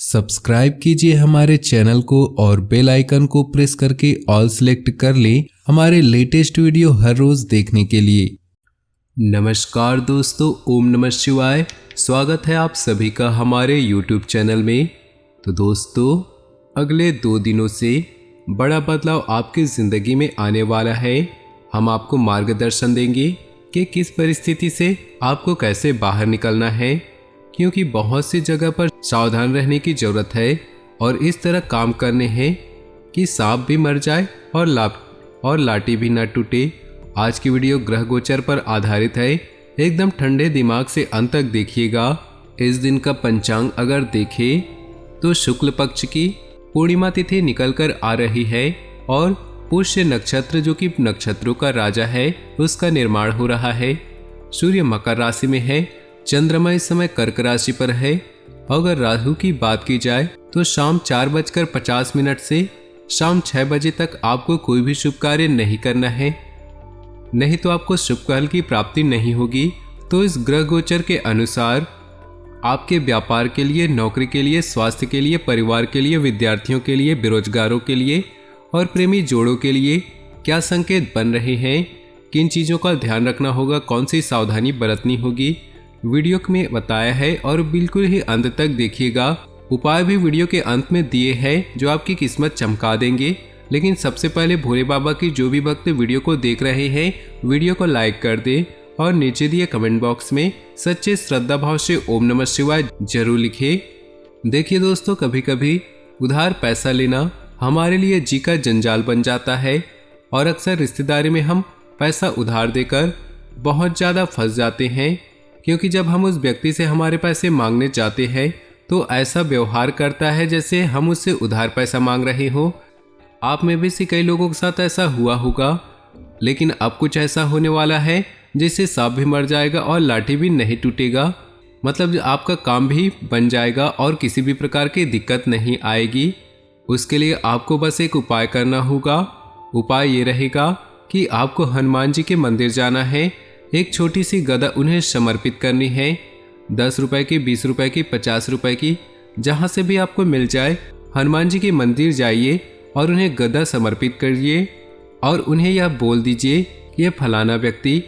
Subscribe कीजिए हमारे channel को और बेल आइकन को प्रेस करके ऑल सेलेक्ट कर लें हमारे लेटेस्ट वीडियो हर रोज देखने के लिए। नमस्कार दोस्तों, ओम नमः शिवाय। स्वागत है आप सभी का हमारे YouTube चैनल में। तो दोस्तों, अगले 2 दिनों से बड़ा बदलाव आपकी ज़िंदगी में आने वाला है। हम आपको मार्गदर्शन देंगे कि किस परिस्थिति से आपको कैसे बाहर निकलना है, क्योंकि बहुत सी जगह पर सावधान रहने की ज़रूरत है और इस तरह काम करने हैं कि सांप भी मर जाए और लाठी भी न टूटे। आज की वीडियो ग्रह गोचर पर आधारित है। एकदम ठंडे दिमाग से अंत तक देखिएगा। इस दिन का पंचांग अगर देखें तो शुक्ल पक्ष की पूर्णिमा तिथि निकल कर आ रही है और पुष्य नक्षत्र, जो कि नक्षत्रों का राजा है, उसका निर्माण हो रहा है। सूर्य मकर राशि में है, चंद्रमा इस समय कर्क राशि पर है। अगर राहु की बात की जाए तो शाम 4:50 से शाम 6 बजे तक आपको कोई भी शुभ कार्य नहीं करना है, नहीं तो आपको शुभ फल की प्राप्ति नहीं होगी। तो इस ग्रह गोचर के अनुसार आपके व्यापार के लिए, नौकरी के लिए, स्वास्थ्य के लिए, परिवार के लिए, विद्यार्थियों के लिए, बेरोजगारों के लिए और प्रेमी जोड़ों के लिए क्या संकेत बन रहे हैं, किन चीज़ों का ध्यान रखना होगा, कौन सी सावधानी बरतनी होगी, वीडियो में बताया है और बिल्कुल ही अंत तक देखिएगा। उपाय भी वीडियो के अंत में दिए हैं जो आपकी किस्मत चमका देंगे। लेकिन सबसे पहले भोले बाबा की जो भी भक्त वीडियो को देख रहे हैं, वीडियो को लाइक कर दे और नीचे दिए कमेंट बॉक्स में सच्चे श्रद्धा भाव से ओम नमः शिवाय जरूर लिखे। देखिए दोस्तों, कभी कभी उधार पैसा लेना हमारे लिए जी का जंजाल बन जाता है और अक्सर रिश्तेदारी में हम पैसा उधार देकर बहुत ज़्यादा फंस जाते हैं, क्योंकि जब हम उस व्यक्ति से हमारे पैसे मांगने जाते हैं तो ऐसा व्यवहार करता है जैसे हम उससे उधार पैसा मांग रहे हो। आप में भी से कई लोगों के साथ ऐसा हुआ होगा, लेकिन अब कुछ ऐसा होने वाला है जिससे सांप भी मर जाएगा और लाठी भी नहीं टूटेगा। मतलब आपका काम भी बन जाएगा और किसी भी प्रकार की दिक्कत नहीं आएगी। उसके लिए आपको बस एक उपाय करना होगा। उपाय ये रहेगा कि आपको हनुमान जी के मंदिर जाना है, एक छोटी सी गदा उन्हें समर्पित करनी है। 10 रुपए की, 20 रुपए की, 50 रुपए की, जहाँ से भी आपको मिल जाए, हनुमान जी के मंदिर जाइए और उन्हें गदा समर्पित करिए और उन्हें यह बोल दीजिए कि ये फलाना व्यक्ति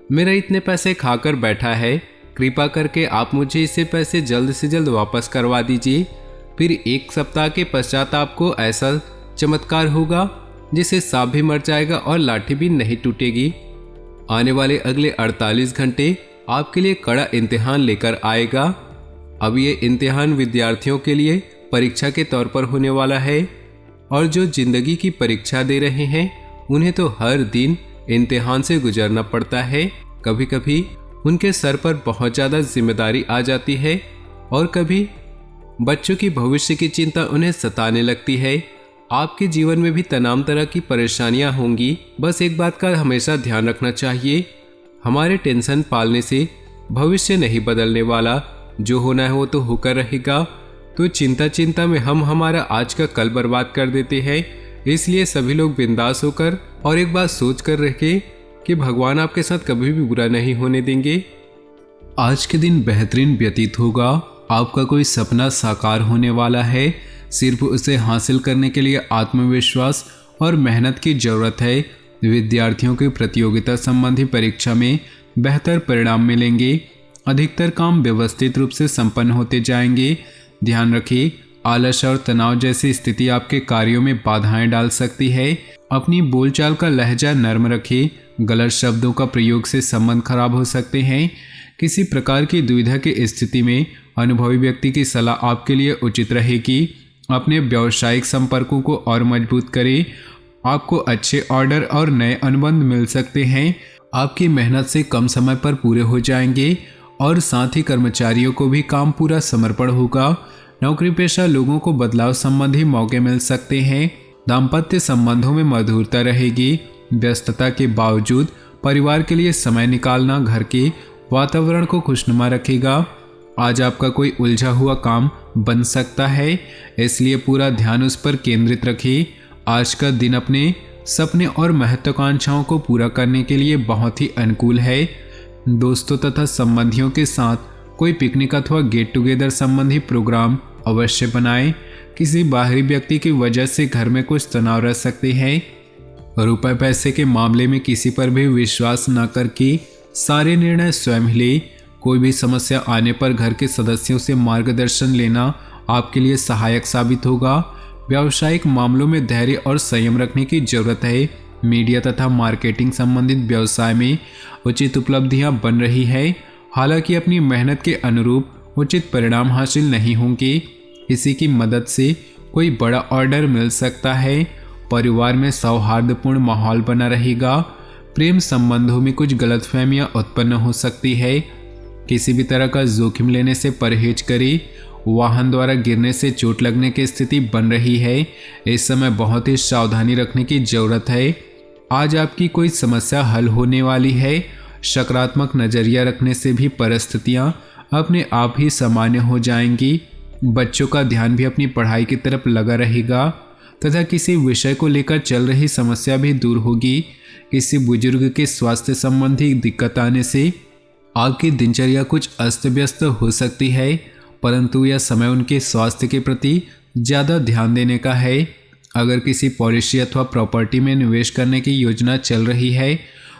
मेरा इतने पैसे खाकर बैठा है, कृपा करके आप मुझे इसे पैसे जल्द से जल्द वापस करवा दीजिए। फिर 1 सप्ताह के पश्चात आपको ऐसा चमत्कार होगा जिससे सांप भी मर जाएगा और लाठी भी नहीं टूटेगी। आने वाले अगले 48 घंटे आपके लिए कड़ा इम्तिहान लेकर आएगा। अब ये इम्तिहान विद्यार्थियों के लिए परीक्षा के तौर पर होने वाला है और जो जिंदगी की परीक्षा दे रहे हैं उन्हें तो हर दिन इम्तिहान से गुजरना पड़ता है। कभी कभी उनके सर पर बहुत ज़्यादा जिम्मेदारी आ जाती है और कभी बच्चों की भविष्य की चिंता उन्हें सताने लगती है। आपके जीवन में भी तमाम तरह की परेशानियां होंगी। बस एक बात का हमेशा ध्यान रखना चाहिए, हमारे टेंशन पालने से भविष्य नहीं बदलने वाला, जो होना है वो तो होकर रहेगा। तो चिंता में हम हमारा आज का कल बर्बाद कर देते हैं। इसलिए सभी लोग बिंदास होकर और एक बात सोच कर रखें कि भगवान आपके साथ कभी भी बुरा नहीं होने देंगे। आज के दिन बेहतरीन व्यतीत होगा। आपका कोई सपना साकार होने वाला है। सिर्फ उसे हासिल करने के लिए आत्मविश्वास और मेहनत की जरूरत है। विद्यार्थियों की प्रतियोगिता संबंधी परीक्षा में बेहतर परिणाम मिलेंगे। अधिकतर काम व्यवस्थित रूप से संपन्न होते जाएंगे। ध्यान रखिए, आलस और तनाव जैसी स्थिति आपके कार्यों में बाधाएं डाल सकती है। अपनी बोलचाल का लहजा नर्म रखिए। गलत शब्दों का प्रयोग से संबंध खराब हो सकते हैं। किसी प्रकार की दुविधा की स्थिति में अनुभवी व्यक्ति की सलाह आपके लिए उचित रहेगी। अपने व्यावसायिक संपर्कों को और मजबूत करें। आपको अच्छे ऑर्डर और नए अनुबंध मिल सकते हैं। आपकी मेहनत से कम समय पर पूरे हो जाएंगे और साथ ही कर्मचारियों को भी काम पूरा समर्पण होगा। नौकरी पेशा लोगों को बदलाव संबंधी मौके मिल सकते हैं। दाम्पत्य संबंधों में मधुरता रहेगी। व्यस्तता के बावजूद परिवार के लिए समय निकालना घर के वातावरण को खुशनुमा रखेगा। आज आपका कोई उलझा हुआ काम बन सकता है, इसलिए पूरा ध्यान उस पर केंद्रित रखिए। आज का दिन अपने सपने और महत्वाकांक्षाओं को पूरा करने के लिए बहुत ही अनुकूल है। दोस्तों तथा संबंधियों के साथ कोई पिकनिक अथवा गेट टुगेदर संबंधी प्रोग्राम अवश्य बनाएं। किसी बाहरी व्यक्ति की वजह से घर में कुछ तनाव रह सकते हैं। रुपए पैसे के मामले में किसी पर भी विश्वास न करके सारे निर्णय स्वयं लें। कोई भी समस्या आने पर घर के सदस्यों से मार्गदर्शन लेना आपके लिए सहायक साबित होगा। व्यावसायिक मामलों में धैर्य और संयम रखने की जरूरत है। मीडिया तथा मार्केटिंग संबंधित व्यवसाय में उचित उपलब्धियां बन रही है। हालांकि अपनी मेहनत के अनुरूप उचित परिणाम हासिल नहीं होंगे। किसी की मदद से कोई बड़ा ऑर्डर मिल सकता है। परिवार में सौहार्दपूर्ण माहौल बना रहेगा। प्रेम संबंधों में कुछ गलतफहमियां उत्पन्न हो सकती है। किसी भी तरह का जोखिम लेने से परहेज करें। वाहन द्वारा गिरने से चोट लगने की स्थिति बन रही है। इस समय बहुत ही सावधानी रखने की जरूरत है। आज आपकी कोई समस्या हल होने वाली है। सकारात्मक नजरिया रखने से भी परिस्थितियां अपने आप ही सामान्य हो जाएंगी। बच्चों का ध्यान भी अपनी पढ़ाई की तरफ लगा रहेगा तथा किसी विषय को लेकर चल रही समस्या भी दूर होगी। किसी बुजुर्ग के स्वास्थ्य संबंधी दिक्कत आने से आपकी दिनचर्या कुछ अस्त व्यस्त हो सकती है, परंतु यह समय उनके स्वास्थ्य के प्रति ज़्यादा ध्यान देने का है। अगर किसी पॉलिसी अथवा प्रॉपर्टी में निवेश करने की योजना चल रही है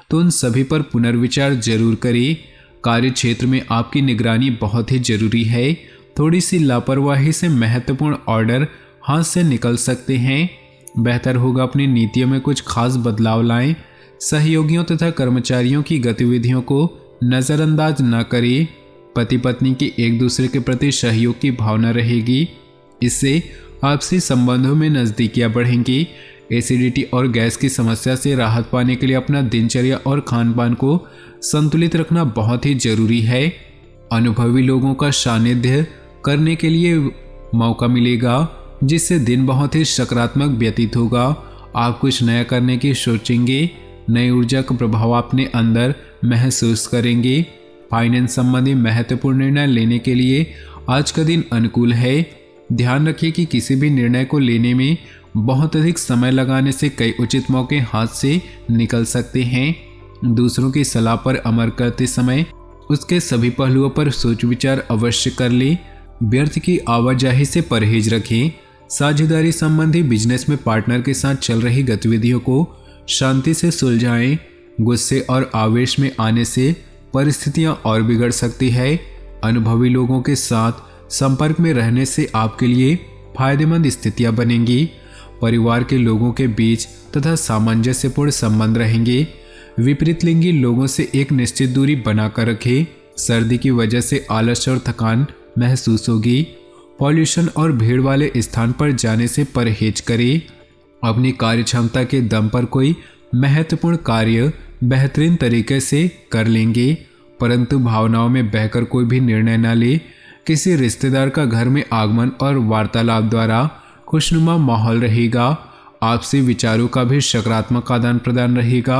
तो उन सभी पर पुनर्विचार जरूर करें। कार्य क्षेत्र में आपकी निगरानी बहुत ही जरूरी है। थोड़ी सी लापरवाही से महत्वपूर्ण ऑर्डर हाथ से निकल सकते हैं। बेहतर होगा अपनी नीतियों में कुछ खास बदलाव लाएं। सहयोगियों तथा कर्मचारियों की गतिविधियों को नज़रअंदाज न करें। पति पत्नी की एक दूसरे के प्रति सहयोग की भावना रहेगी। इससे आपसी संबंधों में नज़दीकियां बढ़ेंगी। एसिडिटी और गैस की समस्या से राहत पाने के लिए अपना दिनचर्या और खान पान को संतुलित रखना बहुत ही जरूरी है। अनुभवी लोगों का सानिध्य करने के लिए मौका मिलेगा, जिससे दिन बहुत ही सकारात्मक व्यतीत होगा। आप कुछ नया करने की सोचेंगे। नई ऊर्जा का प्रभाव अपने अंदर महसूस करेंगे। फाइनेंस संबंधी महत्वपूर्ण निर्णय लेने के लिए आज का दिन अनुकूल है। ध्यान रखिए कि किसी भी निर्णय को लेने में बहुत अधिक समय लगाने से कई उचित मौके हाथ से निकल सकते हैं। दूसरों की सलाह पर अमल करते समय उसके सभी पहलुओं पर सोच विचार अवश्य कर ले। व्यर्थ की आवाजाही से परहेज रखें। साझेदारी संबंधी बिजनेस में पार्टनर के साथ चल रही गतिविधियों को शांति से सुलझाएं। गुस्से और आवेश में आने से परिस्थितियां और बिगड़ सकती है। अनुभवी लोगों के साथ संपर्क में रहने से आपके लिए फायदेमंद स्थितियां बनेंगी। परिवार के लोगों के बीच तथा सामंजस्यपूर्ण संबंध रहेंगे। विपरीत लिंगी लोगों से एक निश्चित दूरी बनाकर रखें। सर्दी की वजह से आलस और थकान महसूस होगी। पॉल्यूशन और भीड़ वाले स्थान पर जाने से परहेज करें। अपनी कार्य क्षमता के दम पर कोई महत्वपूर्ण कार्य बेहतरीन तरीके से कर लेंगे, परंतु भावनाओं में बहकर कोई भी निर्णय न ले। किसी रिश्तेदार का घर में आगमन और वार्तालाप द्वारा खुशनुमा माहौल रहेगा। आपसी विचारों का भी सकारात्मक आदान प्रदान रहेगा।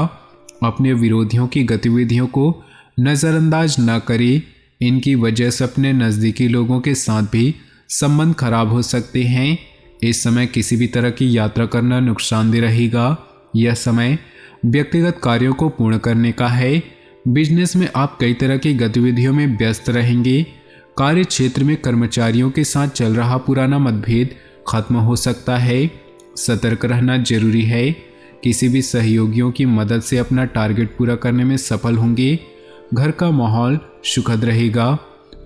अपने विरोधियों की गतिविधियों को नज़रअंदाज न करें। इनकी वजह से अपने नज़दीकी लोगों के साथ भी संबंध खराब हो सकते हैं। इस समय किसी भी तरह की यात्रा करना नुकसानदेह रहेगा। यह समय व्यक्तिगत कार्यों को पूर्ण करने का है। बिजनेस में आप कई तरह की गतिविधियों में व्यस्त रहेंगे। कार्य क्षेत्र में कर्मचारियों के साथ चल रहा पुराना मतभेद खत्म हो सकता है। सतर्क रहना जरूरी है। किसी भी सहयोगियों की मदद से अपना टारगेट पूरा करने में सफल होंगे। घर का माहौल सुखद रहेगा।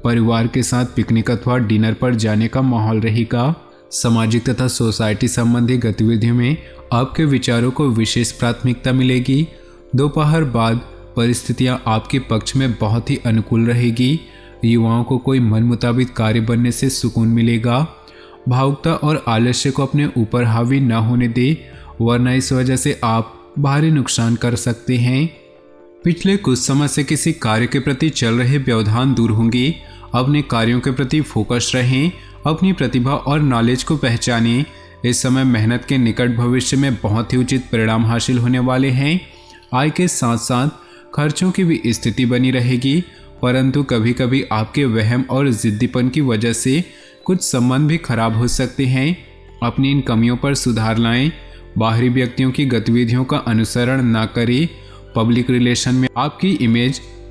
परिवार के साथ पिकनिक अथवा डिनर पर जाने का माहौल रहेगा। सामाजिक तथा सोसाइटी संबंधी गतिविधियों में आपके विचारों को विशेष प्राथमिकता मिलेगी। दोपहर बाद परिस्थितियां आपके पक्ष में बहुत ही अनुकूल रहेगी। युवाओं को कोई मन मुताबिक कार्य बनने से सुकून मिलेगा। भावुकता और आलस्य को अपने ऊपर हावी न होने दे, वरना इस वजह से आप भारी नुकसान कर सकते हैं। पिछले कुछ समय से किसी कार्य के प्रति चल रहे व्यवधान दूर होंगे। अपने कार्यों के प्रति फोकस रहें। अपनी प्रतिभा और नॉलेज को पहचानें। इस समय मेहनत के निकट भविष्य में बहुत ही उचित परिणाम हासिल होने वाले हैं। आय के साथ साथ खर्चों की भी स्थिति बनी रहेगी, परंतु कभी कभी आपके वहम और जिद्दीपन की वजह से कुछ संबंध भी खराब हो सकते हैं। अपनी इन कमियों पर सुधार लाएं। बाहरी व्यक्तियों की गतिविधियों का अनुसरण न करें। पब्लिक रिलेशन में आपकी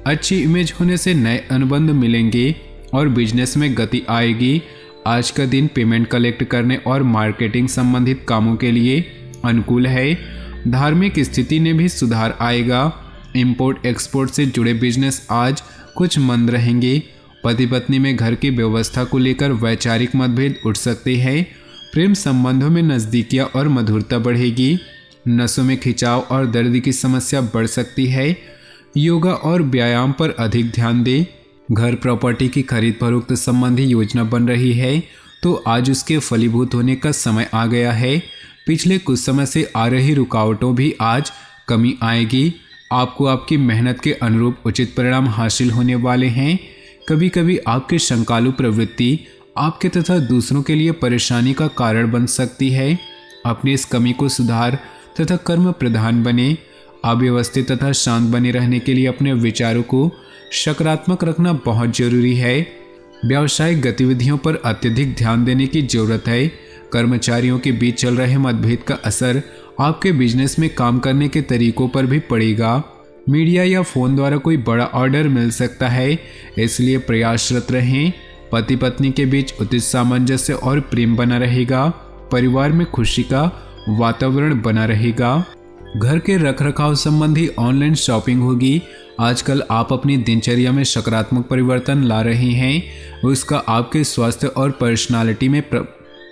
अच्छी इमेज होने से नए अनुबंध मिलेंगे और बिजनेस में गति आएगी। आज का दिन पेमेंट कलेक्ट करने और मार्केटिंग संबंधित कामों के लिए अनुकूल है। धार्मिक स्थिति में भी सुधार आएगा। इंपोर्ट एक्सपोर्ट से जुड़े बिजनेस आज कुछ मंद रहेंगे। पति पत्नी में घर की व्यवस्था को लेकर वैचारिक मतभेद उठ सकते हैं। प्रेम संबंधों में नज़दीकियाँ और मधुरता बढ़ेगी। नसों में खिंचाव और दर्द की समस्या बढ़ सकती है। योगा और व्यायाम पर अधिक ध्यान दें। घर प्रॉपर्टी की खरीद फरोख्त संबंधी योजना बन रही है तो आज उसके फलीभूत होने का समय आ गया है। पिछले कुछ समय से आ रही रुकावटों भी आज कमी आएगी। आपको आपकी मेहनत के अनुरूप उचित परिणाम हासिल होने वाले हैं। कभी कभी आपकी शंकालु प्रवृत्ति आपके तथा दूसरों के लिए परेशानी का कारण बन सकती है। अपनी इस कमी को सुधार तथा कर्म प्रधान बने। अव्यवस्थित तथा शांत बने रहने के लिए अपने विचारों को सकारात्मक रखना बहुत जरूरी है। व्यावसायिक गतिविधियों पर अत्यधिक ध्यान देने की जरूरत है। कर्मचारियों के बीच चल रहे मतभेद का असर आपके बिजनेस में काम करने के तरीकों पर भी पड़ेगा। मीडिया या फोन द्वारा कोई बड़ा ऑर्डर मिल सकता है, इसलिए प्रयासरत रहें। पति पत्नी के बीच उचित सामंजस्य और प्रेम बना रहेगा। परिवार में खुशी का वातावरण बना रहेगा। घर के रखरखाव संबंधी ऑनलाइन शॉपिंग होगी। आजकल आप अपनी दिनचर्या में सकारात्मक परिवर्तन ला रहे हैं। उसका आपके स्वास्थ्य और पर्सनालिटी में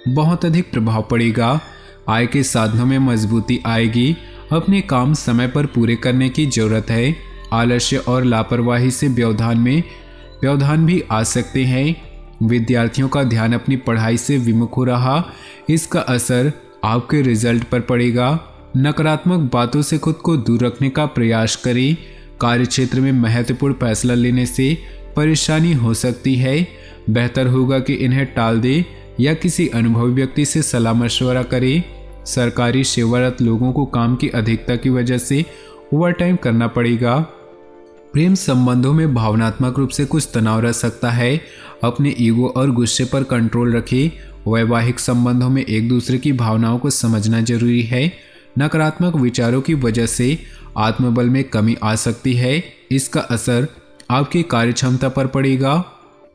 बहुत अधिक प्रभाव पड़ेगा। आय के साधनों में मजबूती आएगी। अपने काम समय पर पूरे करने की जरूरत है। आलस्य और लापरवाही से व्यवधान भी आ सकते हैं। विद्यार्थियों का ध्यान अपनी पढ़ाई से विमुख हो रहा, इसका असर आपके रिजल्ट पर पड़ेगा। नकारात्मक बातों से खुद को दूर रखने का प्रयास करें। कार्यक्षेत्र में महत्वपूर्ण फैसला लेने से परेशानी हो सकती है। बेहतर होगा कि इन्हें टाल दें या किसी अनुभवी व्यक्ति से सलाह मशवरा करें। सरकारी सेवारत लोगों को काम की अधिकता की वजह से ओवरटाइम करना पड़ेगा। प्रेम संबंधों में भावनात्मक रूप से कुछ तनाव रह सकता है। अपने ईगो और गुस्से पर कंट्रोल रखें। वैवाहिक संबंधों में एक दूसरे की भावनाओं को समझना जरूरी है। नकारात्मक विचारों की वजह से आत्मबल में कमी आ सकती है। इसका असर आपकी कार्यक्षमता पर पड़ेगा।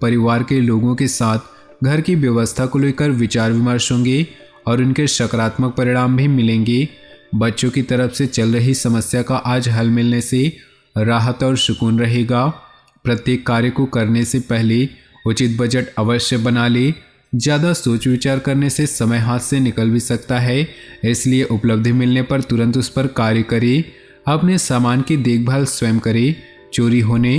परिवार के लोगों के साथ घर की व्यवस्था को लेकर विचार विमर्श होंगे और उनके सकारात्मक परिणाम भी मिलेंगे। बच्चों की तरफ से चल रही समस्या का आज हल मिलने से राहत और सुकून रहेगा। प्रत्येक कार्य को करने से पहले उचित बजट अवश्य बना ले। ज़्यादा सोच विचार करने से समय हाथ से निकल भी सकता है, इसलिए उपलब्धि मिलने पर तुरंत उस पर कार्य करें। अपने सामान की देखभाल स्वयं करें। चोरी होने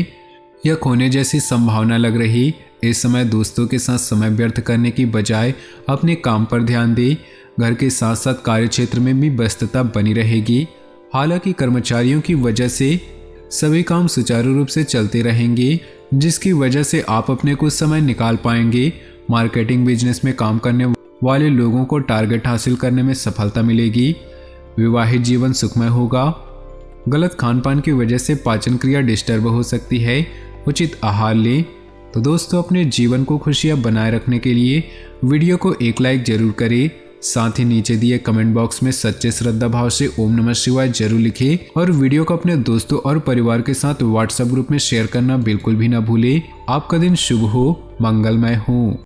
या खोने जैसी संभावना लग रही, इस समय दोस्तों के साथ समय व्यर्थ करने की बजाय अपने काम पर ध्यान दें। घर के साथ साथ कार्यक्षेत्र में भी व्यस्तता बनी रहेगी। हालांकि कर्मचारियों की वजह से सभी काम सुचारू रूप से चलते रहेंगे, जिसकी वजह से आप अपने कुछ समय निकाल पाएंगे। मार्केटिंग बिजनेस में काम करने वाले लोगों को टारगेट हासिल करने में सफलता मिलेगी। विवाहित जीवन सुखमय होगा। गलत खान पान की वजह से पाचन क्रिया डिस्टर्ब हो सकती है। उचित आहार लें। तो दोस्तों, अपने जीवन को खुशियां बनाए रखने के लिए वीडियो को एक लाइक जरूर करें। साथ ही नीचे दिए कमेंट बॉक्स में सच्चे श्रद्धा भाव से ओम नमः शिवाय जरूर लिखें और वीडियो को अपने दोस्तों और परिवार के साथ व्हाट्सएप ग्रुप में शेयर करना बिल्कुल भी ना भूलें। आपका दिन शुभ हो, मंगलमय हो।